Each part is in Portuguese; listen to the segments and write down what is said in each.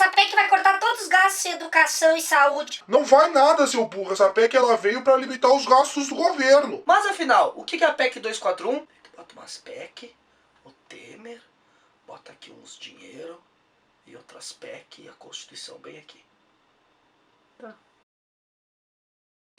essa PEC vai cortar todos os gastos em educação e saúde. Não vai nada, seu burro. Essa PEC ela veio pra limitar os gastos do governo. Mas afinal, o que é a PEC 241? Bota umas PEC, o Temer, bota aqui uns dinheiro e outras PEC e a Constituição bem aqui. Tá.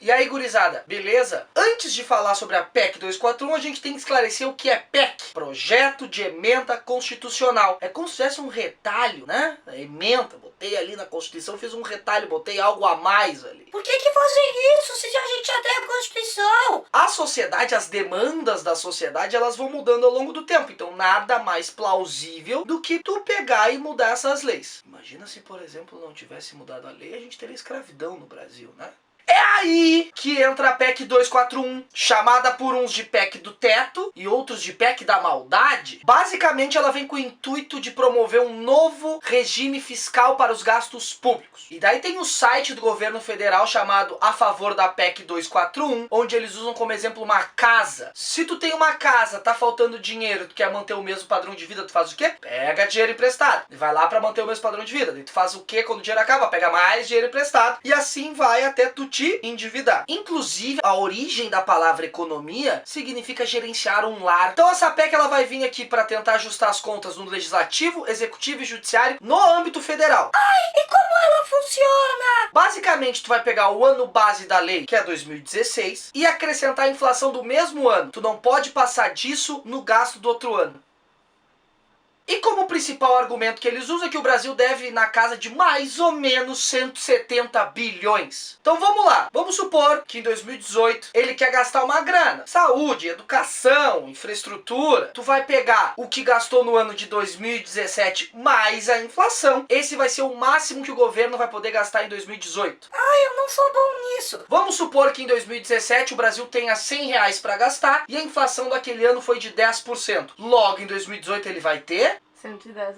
E aí, gurizada, beleza? Antes de falar sobre a PEC 241, a gente tem que esclarecer o que é PEC. Projeto de Emenda Constitucional. É como se tivesse um retalho, né? A emenda, botei ali na Constituição, fiz um retalho, botei algo a mais ali. Por que fazem isso se a gente já tem a Constituição? A sociedade, as demandas da sociedade, elas vão mudando ao longo do tempo. Então nada mais plausível do que tu pegar e mudar essas leis. Imagina se, por exemplo, não tivesse mudado a lei, a gente teria escravidão no Brasil, né? É aí que entra a PEC 241, chamada por uns de PEC do teto e outros de PEC da maldade. Basicamente ela vem com o intuito de promover um novo regime fiscal para os gastos públicos. E daí tem o site do governo federal chamado A Favor da PEC 241, onde eles usam como exemplo uma casa. Se tu tem uma casa, tá faltando dinheiro, tu quer manter o mesmo padrão de vida, tu faz o quê? Pega dinheiro emprestado. E vai lá para manter o mesmo padrão de vida. E tu faz o quê quando o dinheiro acaba? Pega mais dinheiro emprestado. E assim vai até tu te endividar. Inclusive, a origem da palavra economia significa gerenciar um lar. Então essa PEC ela vai vir aqui para tentar ajustar as contas no legislativo, executivo e judiciário no âmbito federal. Ai, e como ela funciona? Basicamente, tu vai pegar o ano base da lei, que é 2016, e acrescentar a inflação do mesmo ano. Tu não pode passar disso no gasto do outro ano. E como principal argumento que eles usam é que o Brasil deve ir na casa de mais ou menos 170 bilhões. Então vamos lá, vamos supor que em 2018 ele quer gastar uma grana. Saúde, educação, infraestrutura. Tu vai pegar o que gastou no ano de 2017 mais a inflação. Esse vai ser o máximo que o governo vai poder gastar em 2018. Ai, eu não sou bom nisso. Vamos supor que em 2017 o Brasil tenha R$100 para gastar e a inflação daquele ano foi de 10%. Logo em 2018 ele vai ter R$110.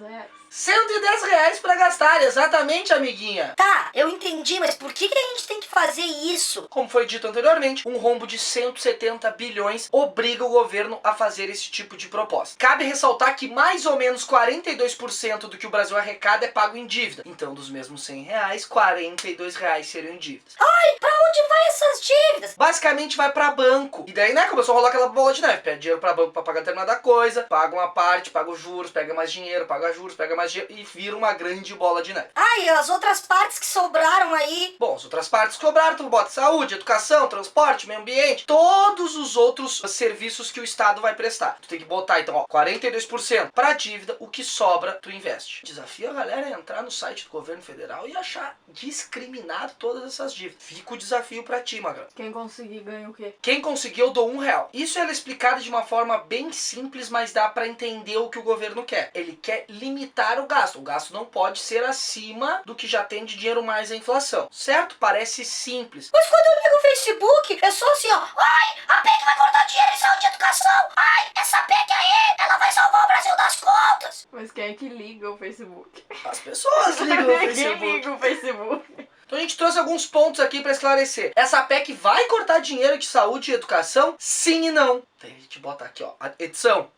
R$110 para gastar, exatamente, amiguinha. Tá, eu entendi, mas por que a gente tem que fazer isso? Como foi dito anteriormente, um rombo de 170 bilhões obriga o governo a fazer esse tipo de proposta. Cabe ressaltar que mais ou menos 42% do que o Brasil arrecada é pago em dívida. Então, dos mesmos R$100, R$42 seriam em dívidas. Ai, pra onde vai essas dívidas? Basicamente vai para banco. E daí, né, começou a rolar aquela bola de neve. Pede dinheiro para banco para pagar determinada coisa, paga uma parte, paga os juros, pega mais dinheiro, paga juros, pega mais dinheiro e vira uma grande bola de neve. Ai, as outras partes que sobraram aí? Bom, as outras partes que sobraram, tu bota saúde, educação, transporte, meio ambiente, todos os outros serviços que o Estado vai prestar. Tu tem que botar, então, ó, 42% para dívida, o que sobra, tu investe. Desafio a galera a entrar no site do governo federal e achar discriminado todas essas dívidas. Fica o desafio pra ti, Magrão. Quem conseguir ganha o quê? Quem conseguir, eu dou R$1. Isso é explicado de uma forma bem simples, mas dá pra entender o que o governo quer. Ele quer limitar o gasto. O gasto não pode ser acima do que já tem de dinheiro mais a inflação. Certo? Parece simples. Mas quando eu ligo o Facebook, é só assim, ó. Ai, a PEC vai cortar dinheiro em saúde e educação. Ai, essa PEC aí, ela vai salvar o Brasil das contas. Mas quem é que liga o Facebook? As pessoas ligam no Facebook. Quem liga o Facebook? Então a gente trouxe alguns pontos aqui para esclarecer. Essa PEC vai cortar dinheiro de saúde e educação? Sim e não. Então a gente bota aqui, ó, a edição.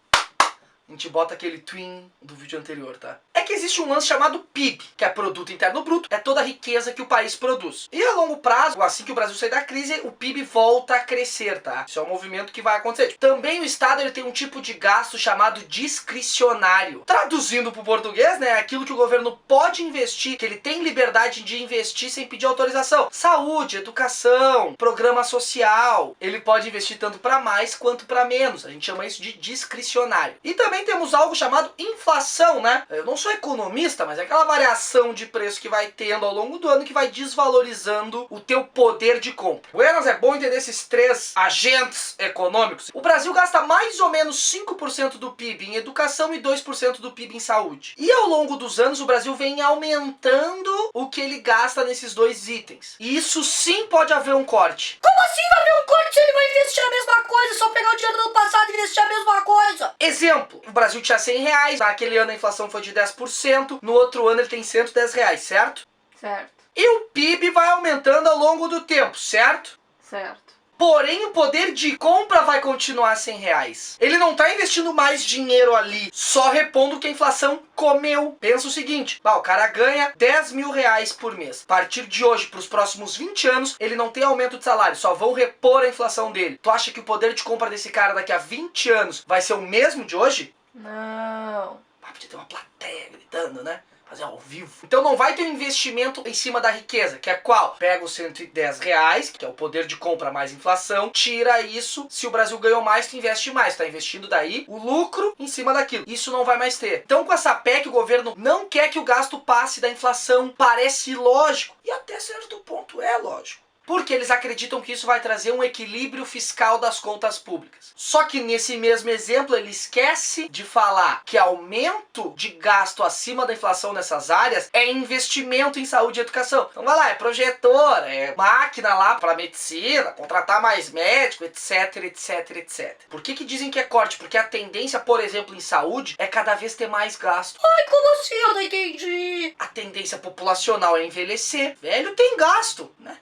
A gente bota aquele twin do vídeo anterior, tá? É que existe um lance chamado PIB, que é Produto Interno Bruto, é toda a riqueza que o país produz. E a longo prazo, assim que o Brasil sair da crise, o PIB volta a crescer, tá? Isso é um movimento que vai acontecer. Também o Estado ele tem um tipo de gasto chamado discricionário. Traduzindo para o português, né? Aquilo que o governo pode investir, que ele tem liberdade de investir sem pedir autorização. Saúde, educação, programa social. Ele pode investir tanto para mais quanto para menos. A gente chama isso de discricionário. E também temos algo chamado inflação, né? Eu não sou economista, mas é aquela variação de preço que vai tendo ao longo do ano que vai desvalorizando o teu poder de compra. Buenas, é bom entender esses três agentes econômicos. O Brasil gasta mais ou menos 5% do PIB em educação e 2% do PIB em saúde. E ao longo dos anos o Brasil vem aumentando o que ele gasta nesses dois itens. E isso sim pode haver um corte. Como assim vai haver um corte se ele vai investir a mesma coisa? Só pegar o dinheiro do ano passado e investir a mesma coisa? Exemplo, o Brasil tinha R$100, naquele ano a inflação foi de 10%, no outro ano ele tem R$110, certo? Certo. E o PIB vai aumentando ao longo do tempo, certo? Certo. Porém, o poder de compra vai continuar R$100. Ele não tá investindo mais dinheiro ali, só repondo o que a inflação comeu. Pensa o seguinte, o cara ganha R$10.000 por mês. A partir de hoje, para os próximos 20 anos, ele não tem aumento de salário, só vão repor a inflação dele. Tu acha que o poder de compra desse cara daqui a 20 anos vai ser o mesmo de hoje? Não. Podia ter uma plateia gritando, né? Fazer ao vivo. Então não vai ter um investimento em cima da riqueza, que é qual? Pega os R$110, que é o poder de compra mais inflação, tira isso, se o Brasil ganhou mais, tu investe mais, tá investindo daí o lucro em cima daquilo. Isso não vai mais ter. Então com essa PEC o governo não quer que o gasto passe da inflação. Parece lógico, e até certo ponto é lógico. Porque eles acreditam que isso vai trazer um equilíbrio fiscal das contas públicas. Só que nesse mesmo exemplo ele esquece de falar que aumento de gasto acima da inflação nessas áreas é investimento em saúde e educação. Então vai lá, é projetor, é máquina lá para medicina, contratar mais médico, etc, etc, etc. Por que dizem que é corte? Porque a tendência, por exemplo, em saúde é cada vez ter mais gasto. Ai, como assim? Eu não entendi. A tendência populacional é envelhecer. Velho tem gasto, né?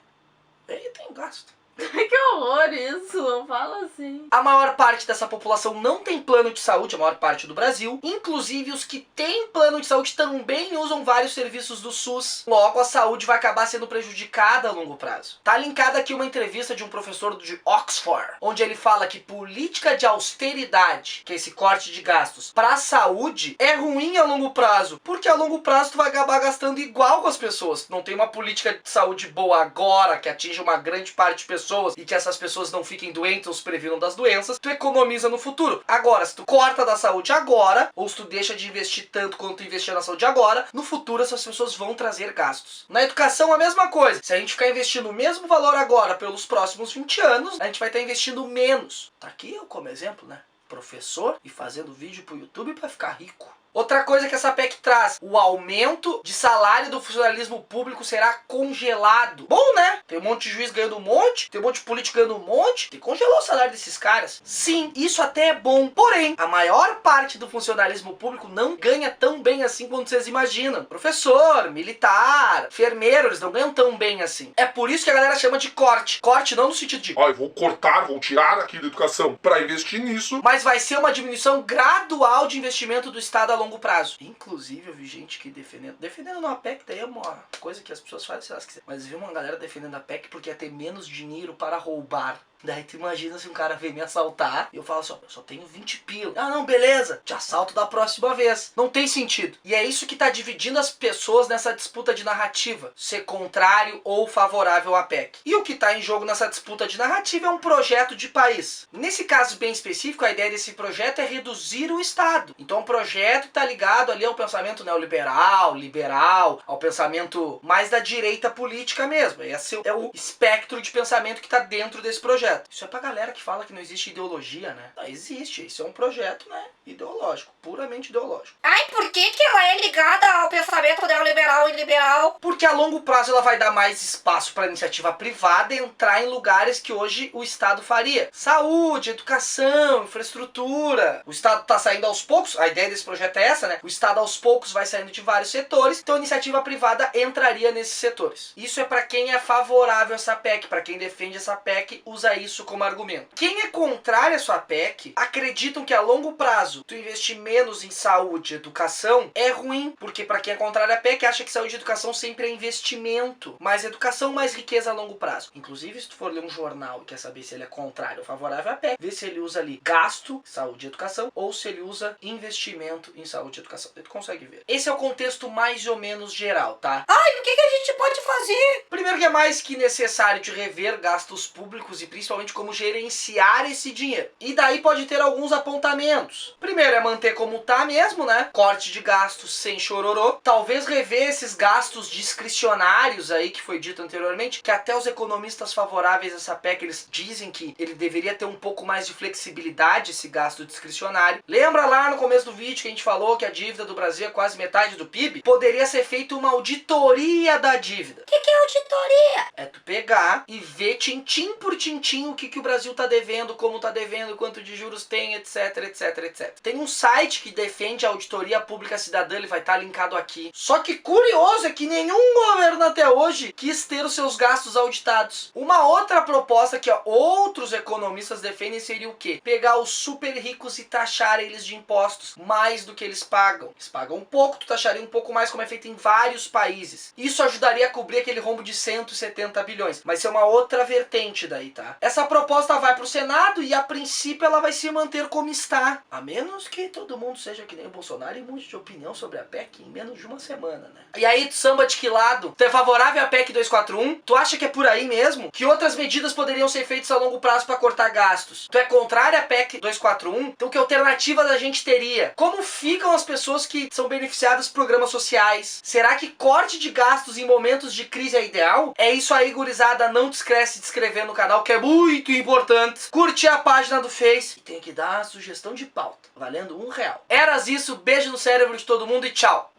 Ele tem gasto. Que horror isso, não fala assim. A maior parte dessa população não tem plano de saúde, a maior parte do Brasil. Inclusive os que têm plano de saúde também usam vários serviços do SUS. Logo a saúde vai acabar sendo prejudicada a longo prazo. Tá linkada aqui uma entrevista de um professor de Oxford, onde ele fala que política de austeridade, que é esse corte de gastos, para a saúde é ruim a longo prazo. Porque a longo prazo tu vai acabar gastando igual com as pessoas. Não tem uma política de saúde boa agora, que atinge uma grande parte de pessoas e que essas pessoas não fiquem doentes ou se previnam das doenças, tu economiza no futuro. Agora, se tu corta da saúde agora, ou se tu deixa de investir tanto quanto tu investir na saúde agora, no futuro essas pessoas vão trazer gastos. Na educação a mesma coisa. Se a gente ficar investindo o mesmo valor agora pelos próximos 20 anos, a gente vai estar investindo menos. Tá aqui eu como exemplo, né? Professor e fazendo vídeo pro YouTube para ficar rico. Outra coisa que essa PEC traz, o aumento de salário do funcionalismo público será congelado. Bom, né? Tem um monte de juiz ganhando um monte, tem um monte de político ganhando um monte, tem que congelar o salário desses caras. Sim, isso até é bom. Porém, a maior parte do funcionalismo público não ganha tão bem assim quanto vocês imaginam. Professor, militar, enfermeiro, eles não ganham tão bem assim. É por isso que a galera chama de corte. Corte não no sentido de... Ó, eu vou cortar, vou tirar aqui da educação pra investir nisso. Mas vai ser uma diminuição gradual de investimento do Estado a longo prazo. Inclusive, eu vi gente que defendendo uma PEC, daí é uma coisa que as pessoas fazem se elas quiserem. Mas eu vi uma galera defendendo a PEC porque ia ter menos dinheiro para roubar. Daí tu imagina se um cara vem me assaltar e eu falo assim, ó, eu só tenho 20 pila. Ah não, beleza, te assalto da próxima vez. Não tem sentido. E é isso que tá dividindo as pessoas nessa disputa de narrativa. Ser contrário ou favorável à PEC. E o que tá em jogo nessa disputa de narrativa é um projeto de país. Nesse caso bem específico, a ideia desse projeto é reduzir o Estado. Então um projeto que tá ligado ali ao pensamento neoliberal, liberal, ao pensamento mais da direita política mesmo. Esse é o espectro de pensamento que tá dentro desse projeto. Isso é pra galera que fala que não existe ideologia, né? Não existe, isso é um projeto, né? Ideológico, puramente ideológico. Ai, por que ela é ligada ao pensamento neoliberal e liberal? Porque a longo prazo ela vai dar mais espaço para iniciativa privada entrar em lugares que hoje o Estado faria. Saúde, educação, infraestrutura. O Estado tá saindo aos poucos, a ideia desse projeto é essa, né? O Estado aos poucos vai saindo de vários setores, então a iniciativa privada entraria nesses setores. Isso é para quem é favorável a essa PEC, para quem defende essa PEC, usa isso como argumento. Quem é contrário a sua PEC, acreditam que a longo prazo tu investir menos em saúde e educação é ruim, porque para quem é contrário à PEC acha que saúde e educação sempre é investimento, mais educação, mais riqueza a longo prazo. Inclusive, se tu for ler um jornal e quer saber se ele é contrário ou favorável à PEC, vê se ele usa ali gasto, saúde e educação, ou se ele usa investimento em saúde e educação. Tu consegue ver. Esse é o contexto mais ou menos geral, tá? Ai, o que a gente pode fazer? Primeiro que é mais que necessário de rever gastos públicos e principalmente como gerenciar esse dinheiro. E daí pode ter alguns apontamentos. Primeiro é manter como tá mesmo, né? Corte de gastos sem chororô. Talvez rever esses gastos discricionários aí que foi dito anteriormente, que até os economistas favoráveis a essa PEC, eles dizem que ele deveria ter um pouco mais de flexibilidade esse gasto discricionário. Lembra lá no começo do vídeo que a gente falou que a dívida do Brasil é quase metade do PIB? Poderia ser feita uma auditoria da dívida. O que é auditoria? É tu pegar e ver tintim por tintim certinho o que o Brasil tá devendo, como tá devendo, quanto de juros tem, etc, etc, etc. Tem um site que defende a auditoria pública cidadã, ele vai estar linkado aqui. Só que curioso é que nenhum governo até hoje quis ter os seus gastos auditados. Uma outra proposta que outros economistas defendem seria o quê? Pegar os super ricos e taxar eles de impostos, mais do que eles pagam. Eles pagam um pouco, tu taxaria um pouco mais, como é feito em vários países. Isso ajudaria a cobrir aquele rombo de 170 bilhões. Mas isso é uma outra vertente daí, tá? Essa proposta vai pro Senado e a princípio ela vai se manter como está. A menos que todo mundo seja que nem o Bolsonaro e mude de opinião sobre a PEC em menos de uma semana, né? E aí, tu samba de que lado? Tu é favorável à PEC 241? Tu acha que é por aí mesmo? Que outras medidas poderiam ser feitas a longo prazo para cortar gastos? Tu é contrário à PEC 241? Então que alternativas a gente teria? Como ficam as pessoas que são beneficiadas por programas sociais? Será que corte de gastos em momentos de crise é ideal? É isso aí, gurizada. Não te esquece de se inscrever no canal, que é muito importante. Curtir a página do Face. E tem que dar a sugestão de pauta, valendo R$1. Eras isso, beijo no cérebro de todo mundo e tchau!